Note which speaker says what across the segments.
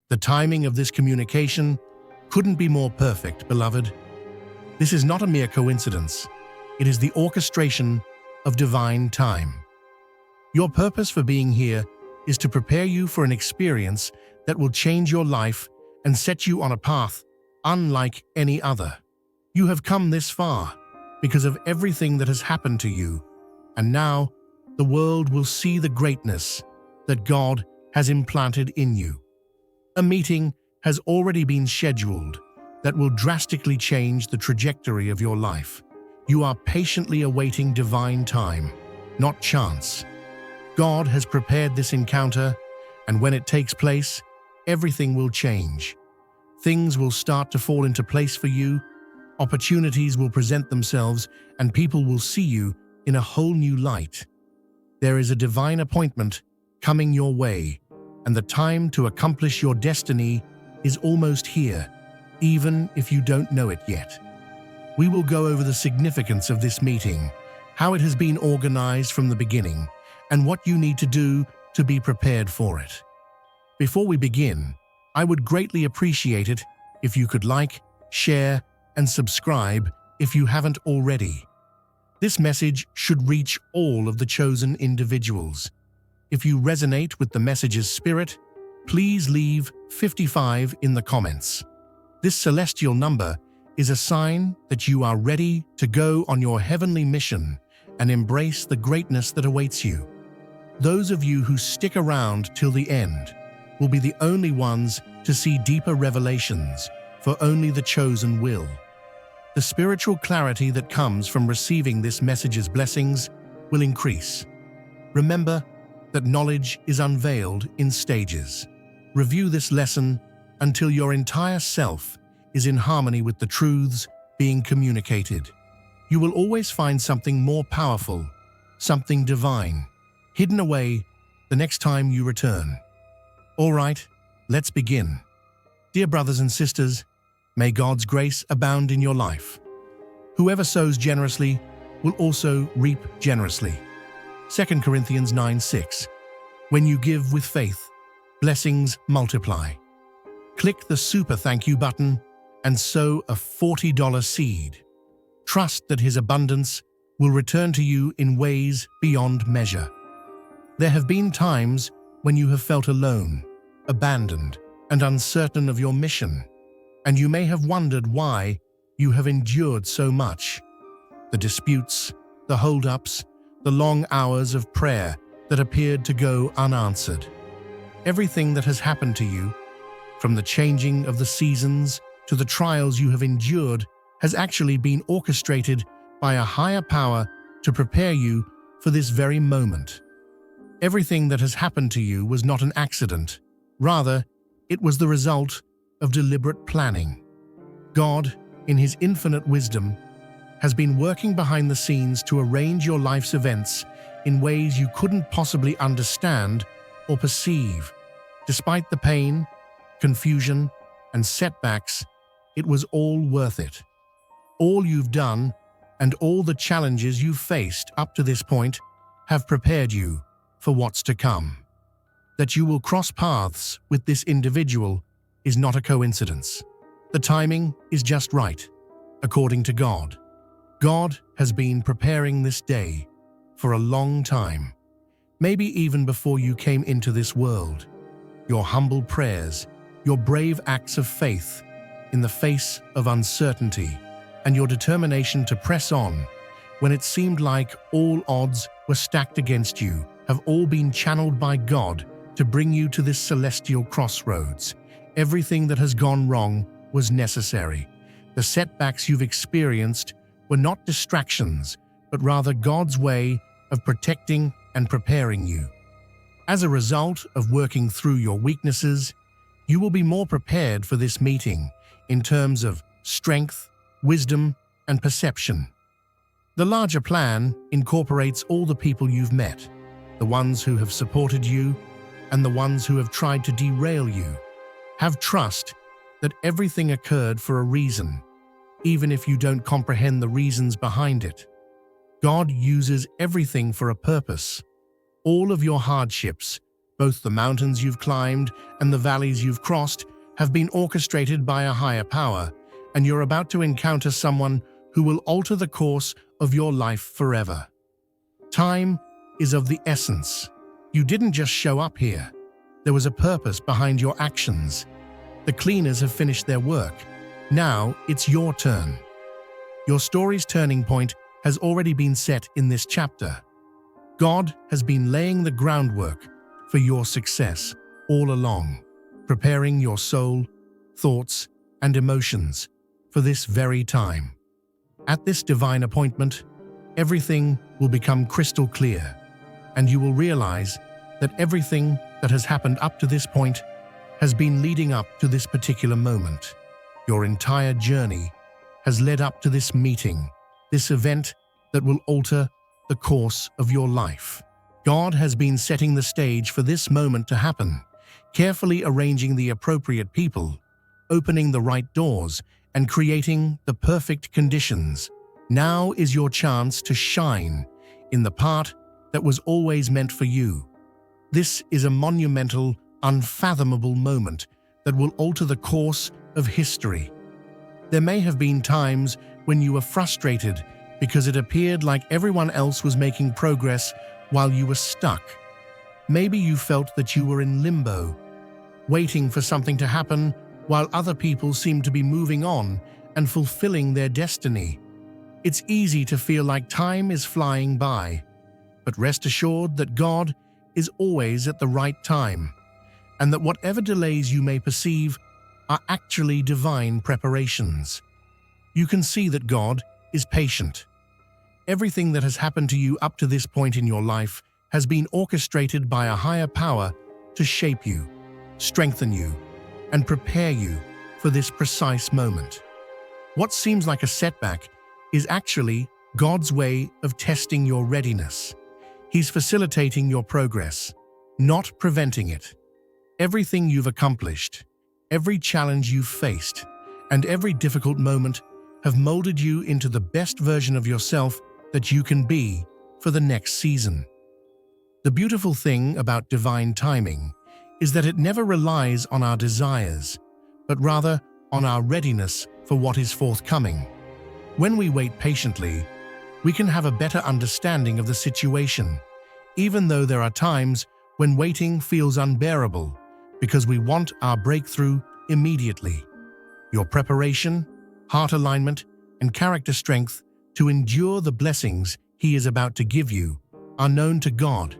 Speaker 1: The timing of this communication couldn't be more perfect, beloved. This is not a mere coincidence. It is the orchestration of divine time. Your purpose for being here is to prepare you for an experience that will change your life and set you on a path unlike any other. You have come this far because of everything that has happened to you, and now the world will see the greatness that God has implanted in you. A meeting has already been scheduled that will drastically change the trajectory of your life. You are patiently awaiting divine time, not chance. God has prepared this encounter, and when it takes place, everything will change. Things will start to fall into place for you, opportunities will present themselves, and people will see you in a whole new light. There is a divine appointment coming your way, and the time to accomplish your destiny is almost here, even if you don't know it yet. We will go over the significance of this meeting, how it has been organized from the beginning, and what you need to do to be prepared for it. Before we begin, I would greatly appreciate it if you could like, share, and subscribe if you haven't already. This message should reach all of the chosen individuals. If you resonate with the message's spirit, please leave 55 in the comments. This celestial number is a sign that you are ready to go on your heavenly mission and embrace the greatness that awaits you. Those of you who stick around till the end will be the only ones to see deeper revelations, for only the chosen will. The spiritual clarity that comes from receiving this message's blessings will increase. Remember that knowledge is unveiled in stages. Review this lesson until your entire self is in harmony with the truths being communicated. You will always find something more powerful, something divine, hidden away the next time you return. All right, let's begin. Dear brothers and sisters, may God's grace abound in your life. Whoever sows generously will also reap generously. 2 Corinthians 9:6. When you give with faith, blessings multiply. Click the super thank you button and sow a $40 seed. Trust that His abundance will return to you in ways beyond measure. There have been times when you have felt alone, abandoned, and uncertain of your mission, and you may have wondered why you have endured so much. The disputes, the hold-ups, the long hours of prayer that appeared to go unanswered. Everything that has happened to you, from the changing of the seasons to the trials you have endured, has actually been orchestrated by a higher power to prepare you for this very moment. Everything that has happened to you was not an accident. Rather, it was the result of deliberate planning. God, in His infinite wisdom, has been working behind the scenes to arrange your life's events in ways you couldn't possibly understand or perceive. Despite the pain, confusion, and setbacks, it was all worth it. All you've done and all the challenges you've faced up to this point have prepared you for what's to come. That you will cross paths with this individual is not a coincidence. The timing is just right, according to God. God has been preparing this day for a long time, maybe even before you came into this world. Your humble prayers, your brave acts of faith in the face of uncertainty, and your determination to press on when it seemed like all odds were stacked against you have all been channeled by God to bring you to this celestial crossroads. Everything that has gone wrong was necessary. The setbacks you've experienced were not distractions, but rather God's way of protecting and preparing you. As a result of working through your weaknesses, you will be more prepared for this meeting in terms of strength, wisdom, and perception. The larger plan incorporates all the people you've met, the ones who have supported you, and the ones who have tried to derail you. Have trust that everything occurred for a reason, even if you don't comprehend the reasons behind it. God uses everything for a purpose. All of your hardships, Both the mountains you've climbed and the valleys you've crossed have been orchestrated by a higher power, and you're about to encounter someone who will alter the course of your life forever. Time is of the essence. You didn't just show up here. There was a purpose behind your actions. The cleaners have finished their work. Now it's your turn. Your story's turning point has already been set in this chapter. God has been laying the groundwork for your success all along, preparing your soul, thoughts, and emotions for this very time. At this divine appointment, everything will become crystal clear, and you will realize that everything that has happened up to this point has been leading up to this particular moment. Your entire journey has led up to this meeting, this event that will alter the course of your life. God has been setting the stage for this moment to happen, carefully arranging the appropriate people, opening the right doors, and creating the perfect conditions. Now is your chance to shine in the part that was always meant for you. This is a monumental, unfathomable moment that will alter the course of history. There may have been times when you were frustrated because it appeared like everyone else was making progress while you were stuck. Maybe you felt that you were in limbo, waiting for something to happen while other people seemed to be moving on and fulfilling their destiny. It's easy to feel like time is flying by, but rest assured that God is always at the right time, and that whatever delays you may perceive are actually divine preparations. You can see that God is patient. Everything that has happened to you up to this point in your life has been orchestrated by a higher power to shape you, strengthen you, and prepare you for this precise moment. What seems like a setback is actually God's way of testing your readiness. He's facilitating your progress, not preventing it. Everything you've accomplished, every challenge you've faced, and every difficult moment have molded you into the best version of yourself that you can be for the next season. The beautiful thing about divine timing is that it never relies on our desires, but rather on our readiness for what is forthcoming. When we wait patiently, we can have a better understanding of the situation, even though there are times when waiting feels unbearable because we want our breakthrough immediately. Your preparation, heart alignment, and character strength to endure the blessings He is about to give you are known to God.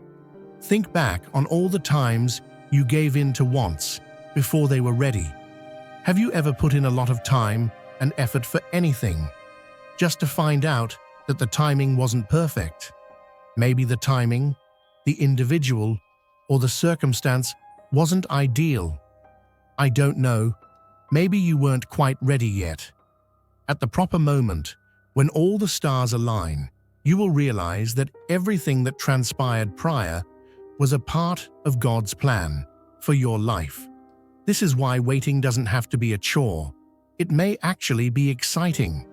Speaker 1: Think back on all the times you gave in to wants before they were ready. Have you ever put in a lot of time and effort for anything, just to find out that the timing wasn't perfect? Maybe the timing, the individual, or the circumstance wasn't ideal. I don't know. Maybe you weren't quite ready yet. At the proper moment, when all the stars align, you will realize that everything that transpired prior was a part of God's plan for your life. This is why waiting doesn't have to be a chore. It may actually be exciting.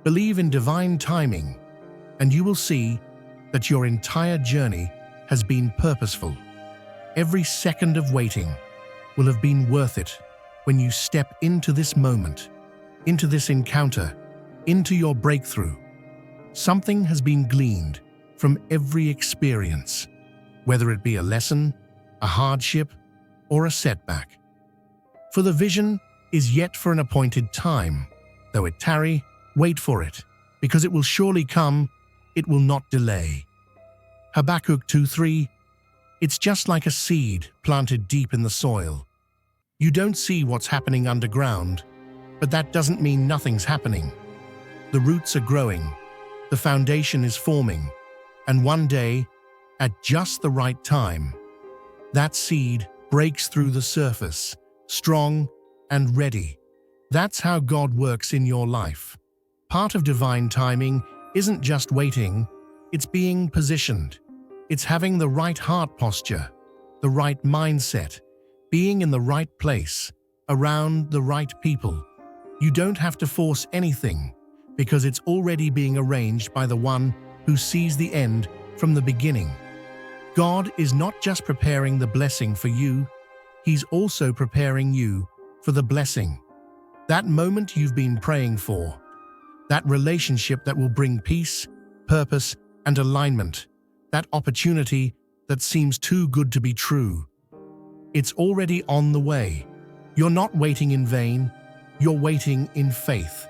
Speaker 1: Believe in divine timing, and you will see that your entire journey has been purposeful. Every second of waiting will have been worth it when you step into this moment, into this encounter, into your breakthrough. Something has been gleaned from every experience, whether it be a lesson, a hardship, or a setback. For the vision is yet for an appointed time. Though it tarry, wait for it, because it will surely come, it will not delay. Habakkuk 2:3. It's just like a seed planted deep in the soil. You don't see what's happening underground, but that doesn't mean nothing's happening. The roots are growing, the foundation is forming, and one day, at just the right time, that seed breaks through the surface, strong and ready. That's how God works in your life. Part of divine timing isn't just waiting, it's being positioned. It's having the right heart posture, the right mindset, being in the right place, around the right people. You don't have to force anything, because it's already being arranged by the one who sees the end from the beginning. God is not just preparing the blessing for you, He's also preparing you for the blessing. That moment you've been praying for, that relationship that will bring peace, purpose, and alignment, that opportunity that seems too good to be true. It's already on the way. You're not waiting in vain, you're waiting in faith.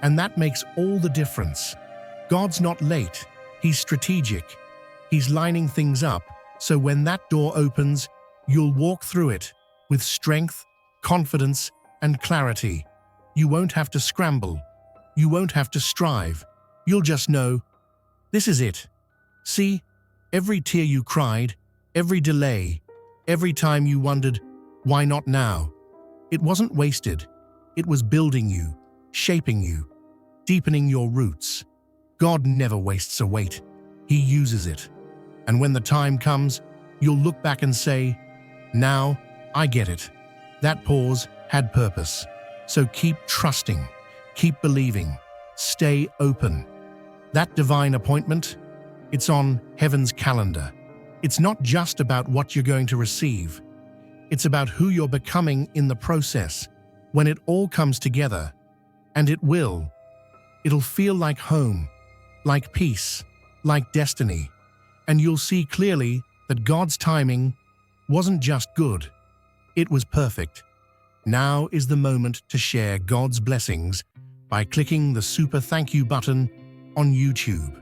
Speaker 1: And that makes all the difference. God's not late, He's strategic. He's lining things up so when that door opens, you'll walk through it with strength, confidence, and clarity. You won't have to scramble. You won't have to strive. You'll just know, this is it. See, every tear you cried, every delay, every time you wondered, why not now? It wasn't wasted. It was building you, shaping you, deepening your roots. God never wastes a wait. He uses it. And when the time comes, you'll look back and say, now I get it. That pause had purpose. So keep trusting, keep believing, stay open. That divine appointment, it's on heaven's calendar. It's not just about what you're going to receive. It's about who you're becoming in the process. When it all comes together, and it will, it'll feel like home, like peace, like destiny. And you'll see clearly that God's timing wasn't just good, it was perfect. Now is the moment to share God's blessings by clicking the super thank you button on YouTube.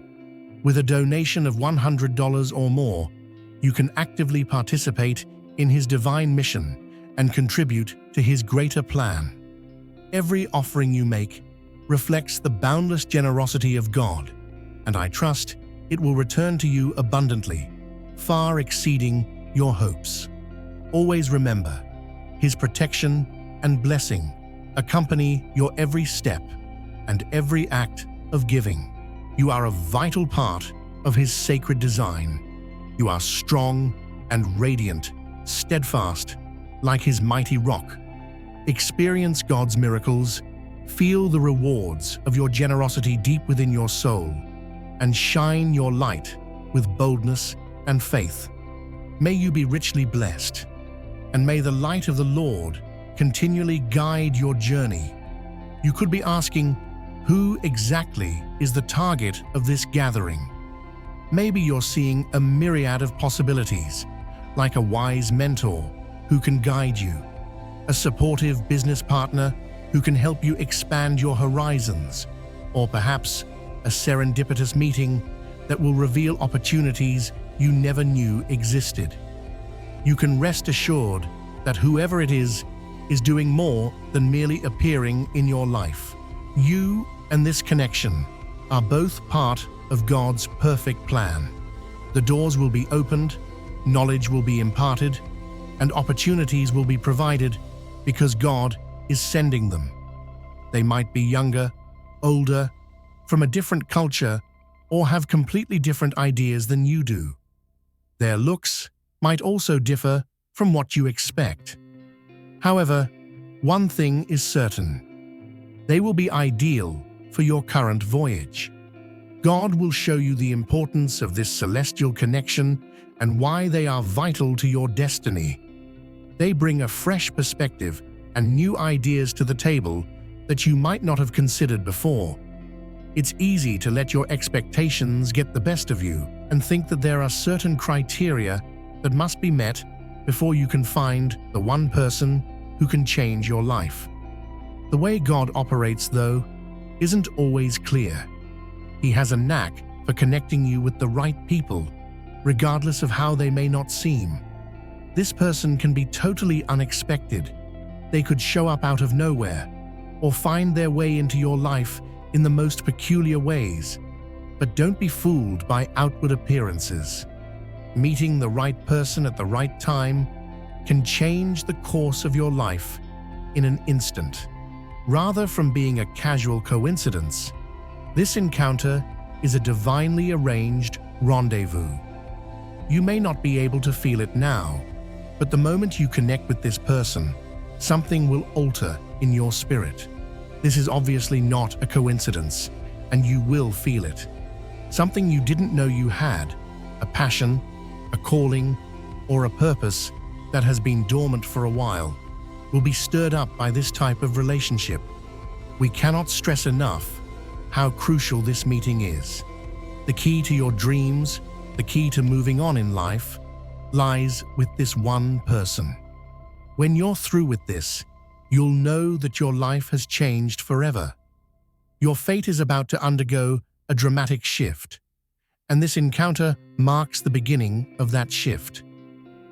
Speaker 1: With a donation of $100 or more, you can actively participate in His divine mission and contribute to His greater plan. Every offering you make reflects the boundless generosity of God, and I trust it will return to you abundantly, far exceeding your hopes. Always remember, His protection and blessing accompany your every step and every act of giving. You are a vital part of His sacred design. You are strong and radiant, steadfast, like His mighty rock. Experience God's miracles, feel the rewards of your generosity deep within your soul, and shine your light with boldness and faith. May you be richly blessed, and may the light of the Lord continually guide your journey. You could be asking, who exactly is the target of this gathering? Maybe you're seeing a myriad of possibilities, like a wise mentor who can guide you, a supportive business partner who can help you expand your horizons, or perhaps a serendipitous meeting that will reveal opportunities you never knew existed. You can rest assured that whoever it is doing more than merely appearing in your life. You and this connection are both part of God's perfect plan. The doors will be opened, knowledge will be imparted, and opportunities will be provided because God is sending them. They might be younger, older, from a different culture, or have completely different ideas than you do. Their looks might also differ from what you expect. However, one thing is certain: they will be ideal for your current voyage. God will show you the importance of this celestial connection and why they are vital to your destiny. They bring a fresh perspective and new ideas to the table that you might not have considered before. It's easy to let your expectations get the best of you and think that there are certain criteria that must be met before you can find the one person who can change your life. The way God operates, though, isn't always clear. He has a knack for connecting you with the right people, regardless of how they may not seem. This person can be totally unexpected. They could show up out of nowhere, or find their way into your life in the most peculiar ways. But don't be fooled by outward appearances. Meeting the right person at the right time can change the course of your life in an instant. Rather from being a casual coincidence, this encounter is a divinely arranged rendezvous. You may not be able to feel it now, but the moment you connect with this person, something will alter in your spirit. This is obviously not a coincidence, and you will feel it. Something you didn't know you had, a passion, a calling, or a purpose that has been dormant for a while will be stirred up by this type of relationship. We cannot stress enough how crucial this meeting is. The key to your dreams, the key to moving on in life, lies with this one person. When you're through with this, you'll know that your life has changed forever. Your fate is about to undergo a dramatic shift, and this encounter marks the beginning of that shift.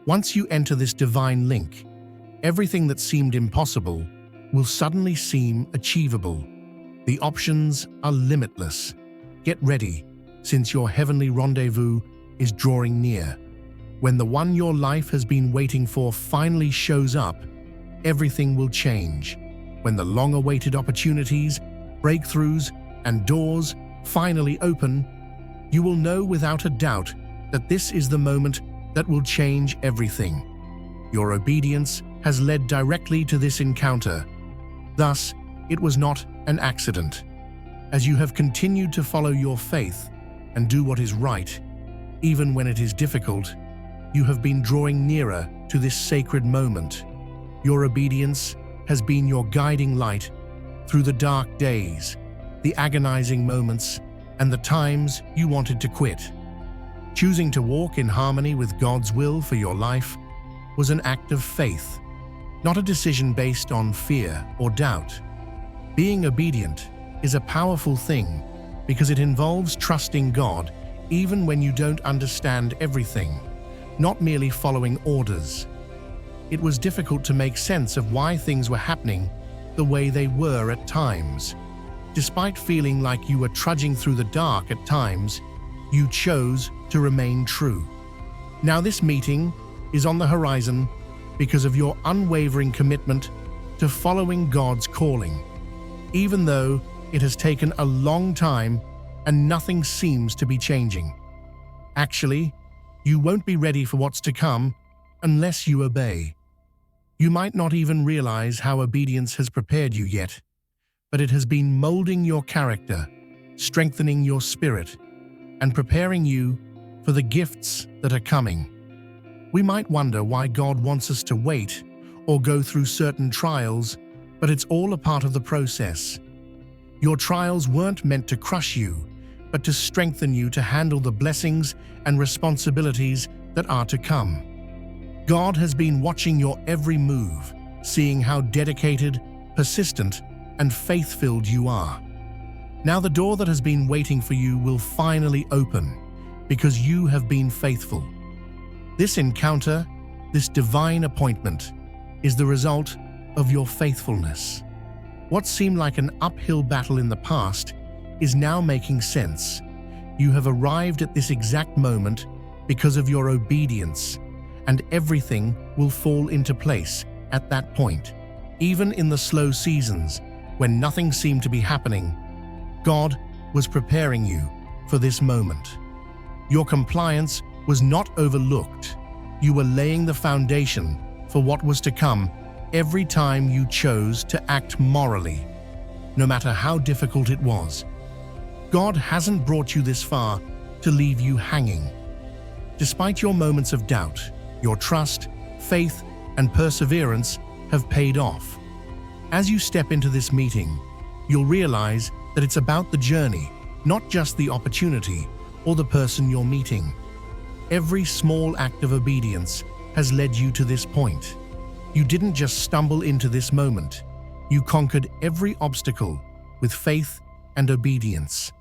Speaker 1: Once you enter this divine link, everything that seemed impossible will suddenly seem achievable. The options are limitless. Get ready, since your heavenly rendezvous is drawing near. When the one your life has been waiting for finally shows up, everything will change. When the long-awaited opportunities, breakthroughs, and doors finally open, you will know without a doubt that this is the moment that will change everything. Your obedience has led directly to this encounter. Thus, it was not an accident. As you have continued to follow your faith and do what is right, even when it is difficult, you have been drawing nearer to this sacred moment. Your obedience has been your guiding light through the dark days, the agonizing moments, and the times you wanted to quit. Choosing to walk in harmony with God's will for your life was an act of faith, not a decision based on fear or doubt. Being obedient is a powerful thing because it involves trusting God even when you don't understand everything, not merely following orders. It was difficult to make sense of why things were happening the way they were at times. Despite feeling like you were trudging through the dark at times, you chose to remain true. Now this meeting is on the horizon because of your unwavering commitment to following God's calling. Even though it has taken a long time and nothing seems to be changing. Actually, you won't be ready for what's to come unless you obey. You might not even realize how obedience has prepared you yet, but it has been molding your character, strengthening your spirit, and preparing you for the gifts that are coming. We might wonder why God wants us to wait or go through certain trials, but it's all a part of the process. Your trials weren't meant to crush you, but to strengthen you to handle the blessings and responsibilities that are to come. God has been watching your every move, seeing how dedicated, persistent, and faith-filled you are. Now the door that has been waiting for you will finally open because you have been faithful. This encounter, this divine appointment, is the result of your faithfulness. What seemed like an uphill battle in the past is now making sense. You have arrived at this exact moment because of your obedience, and everything will fall into place at that point. Even in the slow seasons, when nothing seemed to be happening, God was preparing you for this moment. Your compliance was not overlooked. You were laying the foundation for what was to come every time you chose to act morally, no matter how difficult it was. God hasn't brought you this far to leave you hanging. Despite your moments of doubt, your trust, faith, and perseverance have paid off. As you step into this meeting, you'll realize that it's about the journey, not just the opportunity or the person you're meeting. Every small act of obedience has led you to this point. You didn't just stumble into this moment. You conquered every obstacle with faith and obedience.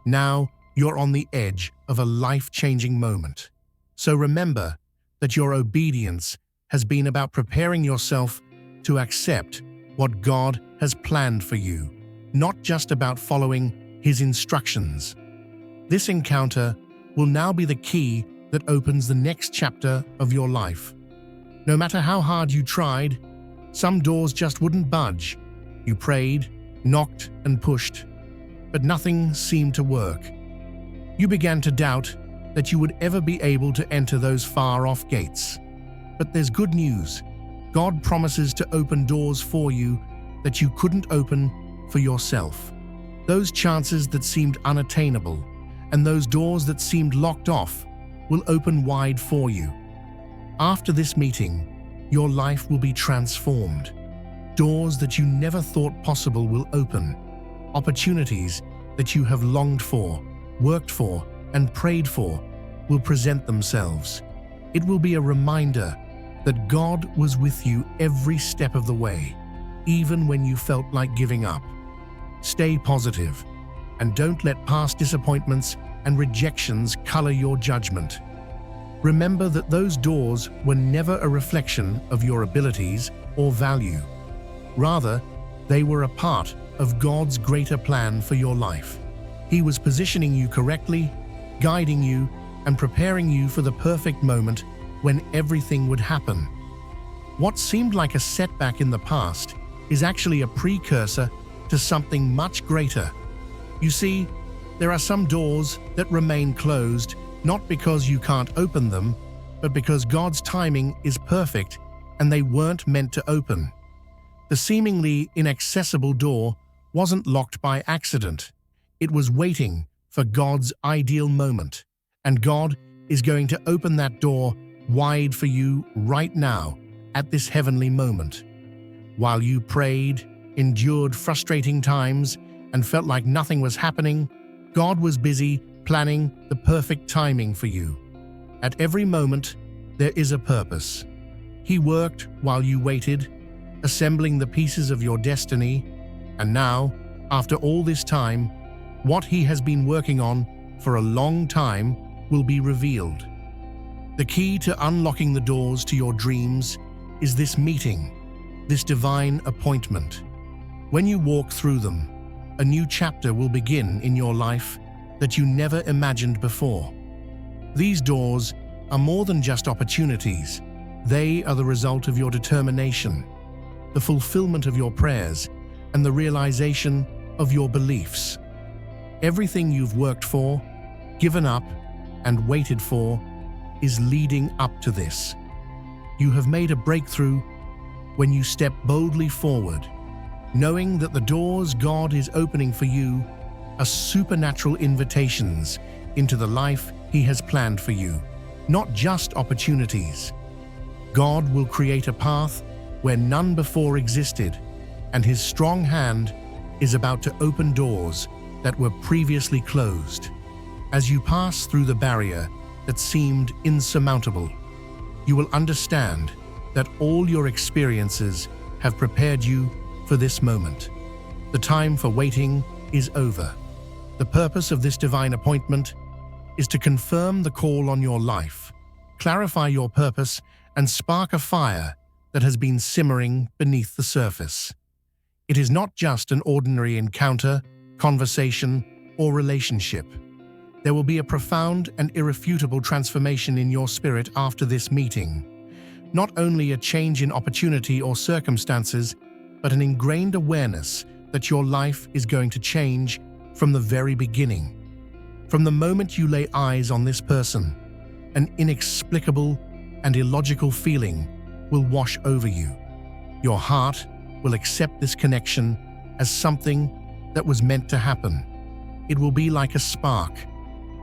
Speaker 1: Now you're on the edge of a life-changing moment. So remember that your obedience has been about preparing yourself to accept what God has planned for you, not just about following His instructions. This encounter will now be the key that opens the next chapter of your life. No matter how hard you tried, some doors just wouldn't budge. You prayed, knocked, and pushed, but nothing seemed to work. You began to doubt that you would ever be able to enter those far-off gates. But there's good news. God promises to open doors for you that you couldn't open for yourself. Those chances that seemed unattainable, and those doors that seemed locked off, will open wide for you. After this meeting, your life will be transformed. Doors that you never thought possible will open. Opportunities that you have longed for, worked for, and prayed for will present themselves. It will be a reminder that God was with you every step of the way, even when you felt like giving up. Stay positive, and don't let past disappointments and rejections color your judgment. Remember that those doors were never a reflection of your abilities or value. Rather, they were a part of God's greater plan for your life. He was positioning you correctly, guiding you, and preparing you for the perfect moment when everything would happen. What seemed like a setback in the past is actually a precursor to something much greater. You see, there are some doors that remain closed, not because you can't open them, but because God's timing is perfect and they weren't meant to open. The seemingly inaccessible door wasn't locked by accident. It was waiting for God's ideal moment, and God is going to open that door wide for you right now at this heavenly moment. While you prayed, endured frustrating times, and felt like nothing was happening, God was busy planning the perfect timing for you. At every moment, there is a purpose. He worked while you waited, assembling the pieces of your destiny, and now, after all this time, what He has been working on for a long time will be revealed. The key to unlocking the doors to your dreams is this meeting, this divine appointment. When you walk through them, a new chapter will begin in your life that you never imagined before. These doors are more than just opportunities. They are the result of your determination, the fulfillment of your prayers, and the realization of your beliefs. Everything you've worked for, given up, and waited for is leading up to this. You have made a breakthrough when you step boldly forward, knowing that the doors God is opening for you are supernatural invitations into the life He has planned for you, not just opportunities. God will create a path where none before existed, and His strong hand is about to open doors that were previously closed. As you pass through the barrier that seemed insurmountable, you will understand that all your experiences have prepared you for this moment. The time for waiting is over. The purpose of this divine appointment is to confirm the call on your life, clarify your purpose, and spark a fire that has been simmering beneath the surface. It is not just an ordinary encounter, conversation, or relationship. There will be a profound and irrefutable transformation in your spirit after this meeting. Not only a change in opportunity or circumstances, but an ingrained awareness that your life is going to change from the very beginning. From the moment you lay eyes on this person, an inexplicable and illogical feeling will wash over you. Your heart will accept this connection as something that was meant to happen. It will be like a spark,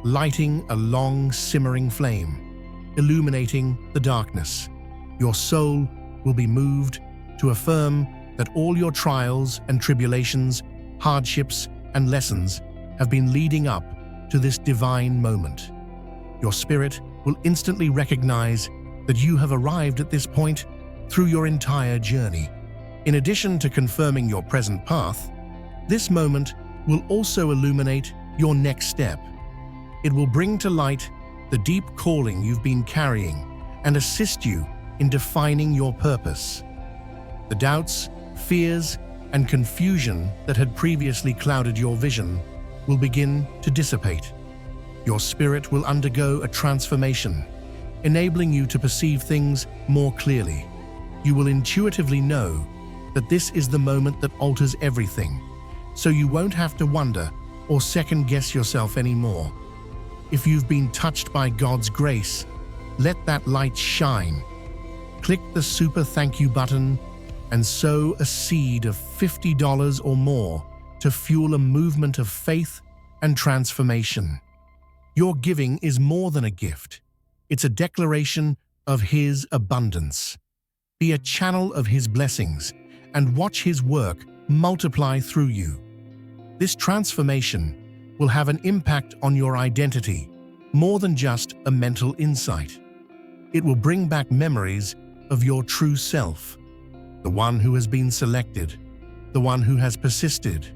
Speaker 1: lighting a long, simmering flame, illuminating the darkness. Your soul will be moved to affirm that all your trials and tribulations, hardships and lessons have been leading up to this divine moment. Your spirit will instantly recognize that you have arrived at this point through your entire journey. In addition to confirming your present path, this moment will also illuminate your next step. It will bring to light the deep calling you've been carrying and assist you in defining your purpose. The doubts, fears, and confusion that had previously clouded your vision will begin to dissipate. Your spirit will undergo a transformation, enabling you to perceive things more clearly. You will intuitively know that this is the moment that alters everything, so you won't have to wonder or second-guess yourself anymore. If you've been touched by God's grace, let that light shine. Click the super thank you button and sow a seed of $50 or more to fuel a movement of faith and transformation. Your giving is more than a gift. It's a declaration of His abundance. Be a channel of His blessings and watch His work multiply through you. This transformation will have an impact on your identity, more than just a mental insight. It will bring back memories of your true self, the one who has been selected, the one who has persisted,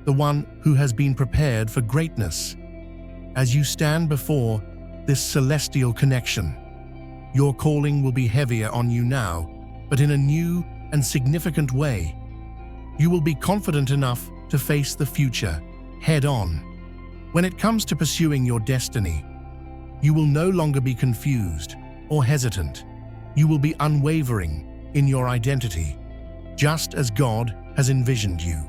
Speaker 1: the one who has been prepared for greatness. As you stand before this celestial connection, your calling will be heavier on you now, but in a new and significant way. You will be confident enough to face the future head-on. When it comes to pursuing your destiny, you will no longer be confused or hesitant. You will be unwavering in your identity, just as God has envisioned you.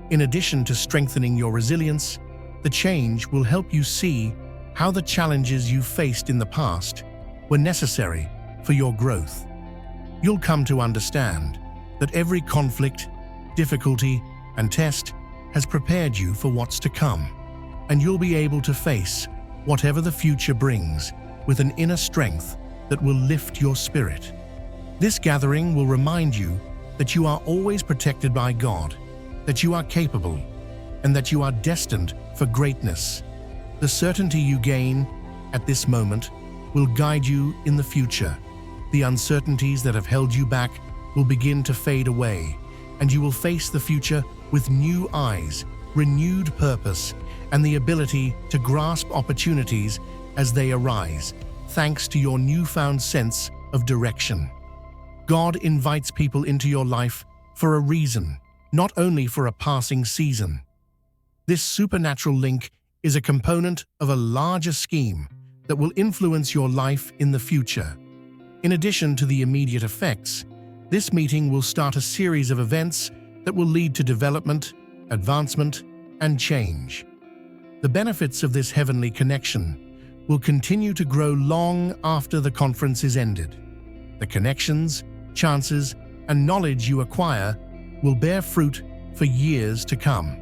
Speaker 1: In addition to strengthening your resilience, the change will help you see how the challenges you faced in the past were necessary for your growth. You'll come to understand that every conflict, difficulty, and test has prepared you for what's to come, and you'll be able to face whatever the future brings with an inner strength that will lift your spirit. This gathering will remind you that you are always protected by God, that you are capable, and that you are destined for greatness. The certainty you gain at this moment will guide you in the future. The uncertainties that have held you back will begin to fade away, and you will face the future with new eyes, renewed purpose, and the ability to grasp opportunities as they arise, thanks to your newfound sense of direction. God invites people into your life for a reason, not only for a passing season. This supernatural link is a component of a larger scheme that will influence your life in the future. In addition to the immediate effects, this meeting will start a series of events that will lead to development, advancement, and change. The benefits of this heavenly connection will continue to grow long after the conference is ended. The connections, chances, and knowledge you acquire will bear fruit for years to come.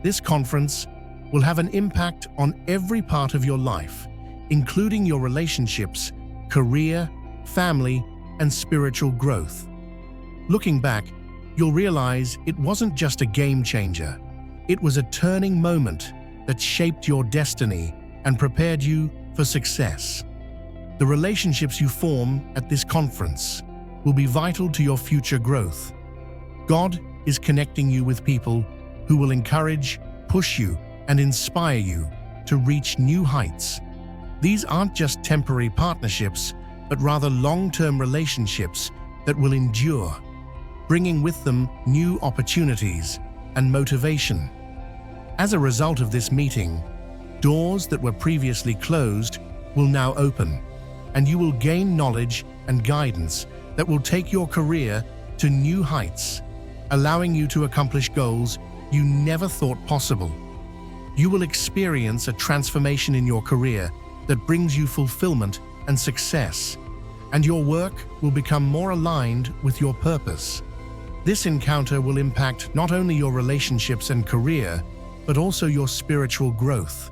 Speaker 1: This conference will have an impact on every part of your life, including your relationships, career, family, and spiritual growth. Looking back, you'll realize it wasn't just a game changer. It was a turning moment that shaped your destiny and prepared you for success. The relationships you form at this conference will be vital to your future growth. God is connecting you with people who will encourage, push you, and inspire you to reach new heights. These aren't just temporary partnerships, but rather long-term relationships that will endure, bringing with them new opportunities and motivation. As a result of this meeting, doors that were previously closed will now open, and you will gain knowledge and guidance that will take your career to new heights, allowing you to accomplish goals you never thought possible. You will experience a transformation in your career that brings you fulfillment and success, and your work will become more aligned with your purpose. This encounter will impact not only your relationships and career, but also your spiritual growth.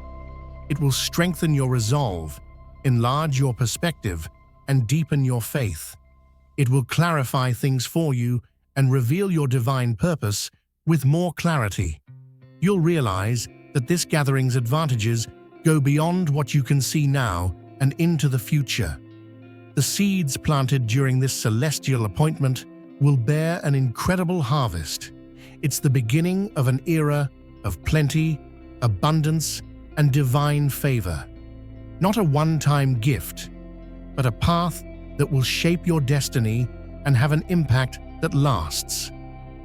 Speaker 1: It will strengthen your resolve, enlarge your perspective, and deepen your faith. It will clarify things for you and reveal your divine purpose with more clarity. You'll realize that this gathering's advantages go beyond what you can see now and into the future. The seeds planted during this celestial appointment will bear an incredible harvest. It's the beginning of an era of plenty, abundance, and divine favor. Not a one-time gift, but a path that will shape your destiny and have an impact that lasts.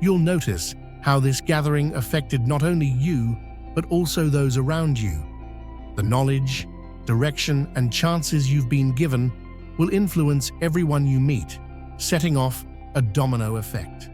Speaker 1: You'll notice how this gathering affected not only you, but also those around you. The knowledge, direction, and chances you've been given will influence everyone you meet, setting off a domino effect.